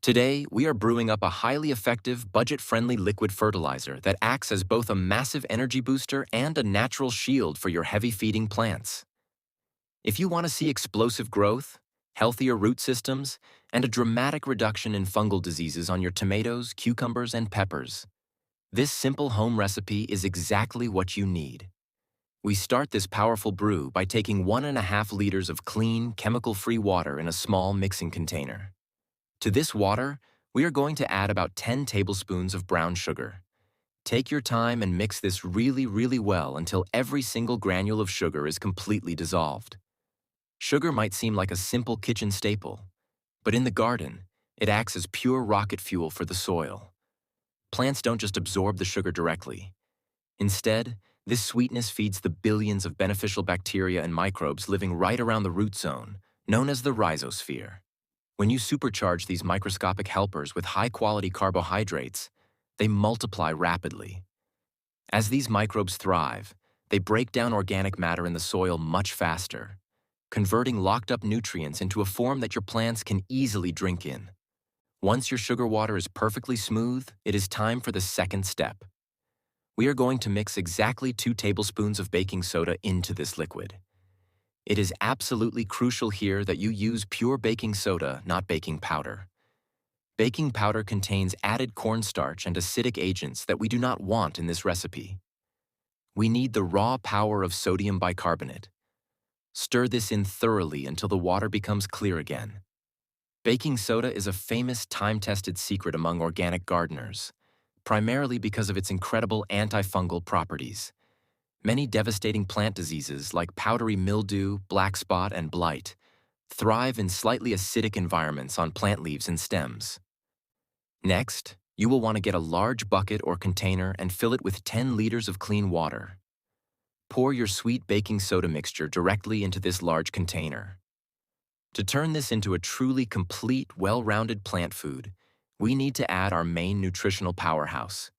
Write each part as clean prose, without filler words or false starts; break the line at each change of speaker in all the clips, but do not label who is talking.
Today, we are brewing up a highly effective, budget-friendly liquid fertilizer that acts as both a massive energy booster and a natural shield for your heavy-feeding plants. If you want to see explosive growth, healthier root systems, and a dramatic reduction in fungal diseases on your tomatoes, cucumbers, and peppers, this simple home recipe is exactly what you need. We start this powerful brew by taking 1.5 liters of clean, chemical-free water in a small mixing container. To this water, we are going to add about 10 tablespoons of brown sugar. Take your time and mix this really well until every single granule of sugar is completely dissolved. Sugar might seem like a simple kitchen staple, but in the garden, it acts as pure rocket fuel for the soil. Plants don't just absorb the sugar directly. Instead, this sweetness feeds the billions of beneficial bacteria and microbes living right around the root zone, known as the rhizosphere. When you supercharge these microscopic helpers with high-quality carbohydrates, they multiply rapidly. As these microbes thrive, they break down organic matter in the soil much faster, converting locked-up nutrients into a form that your plants can easily drink in. Once your sugar water is perfectly smooth, it is time for the second step. We are going to mix exactly 2 tablespoons of baking soda into this liquid. It is absolutely crucial here that you use pure baking soda, not baking powder. Baking powder contains added cornstarch and acidic agents that we do not want in this recipe. We need the raw power of sodium bicarbonate. Stir this in thoroughly until the water becomes clear again. Baking soda is a famous time-tested secret among organic gardeners, primarily because of its incredible antifungal properties. Many devastating plant diseases like powdery mildew, black spot, and blight thrive in slightly acidic environments on plant leaves and stems. Next, you will want to get a large bucket or container and fill it with 10 liters of clean water. Pour your sweet baking soda mixture directly into this large container. To turn this into a truly complete, well-rounded plant food, we need to add our main nutritional powerhouse.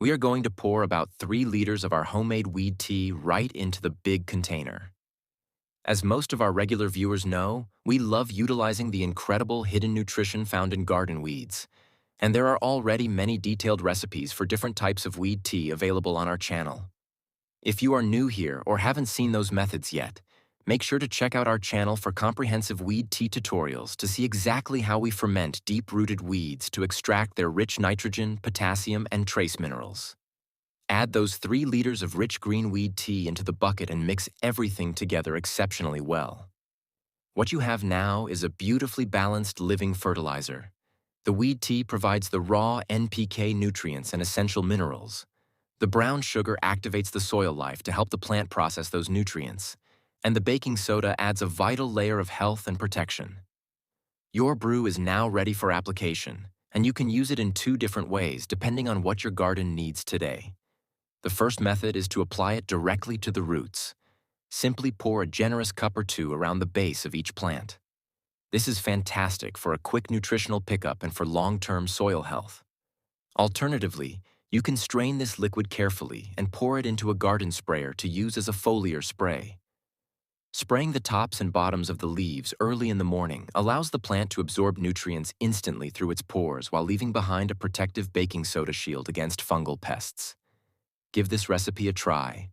We are going to pour about 3 liters of our homemade weed tea right into the big container. As most of our regular viewers know, we love utilizing the incredible hidden nutrition found in garden weeds, and there are already many detailed recipes for different types of weed tea available on our channel. If you are new here or haven't seen those methods yet, make sure to check out our channel for comprehensive weed tea tutorials to see exactly how we ferment deep-rooted weeds to extract their rich nitrogen, potassium, and trace minerals. Add those 3 liters of rich green weed tea into the bucket and mix everything together exceptionally well. What you have now is a beautifully balanced living fertilizer. The weed tea provides the raw NPK nutrients and essential minerals. The brown sugar activates the soil life to help the plant process those nutrients, and the baking soda adds a vital layer of health and protection. Your brew is now ready for application, and you can use it in 2 different ways depending on what your garden needs today. The first method is to apply it directly to the roots. Simply pour a generous cup or 2 around the base of each plant. This is fantastic for a quick nutritional pickup and for long-term soil health. Alternatively, you can strain this liquid carefully and pour it into a garden sprayer to use as a foliar spray. Spraying the tops and bottoms of the leaves early in the morning allows the plant to absorb nutrients instantly through its pores while leaving behind a protective baking soda shield against fungal pests. Give this recipe a try.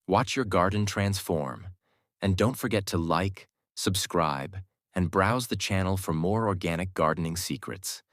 Watch your garden transform. And don't forget to like, subscribe, and browse the channel for more organic gardening secrets.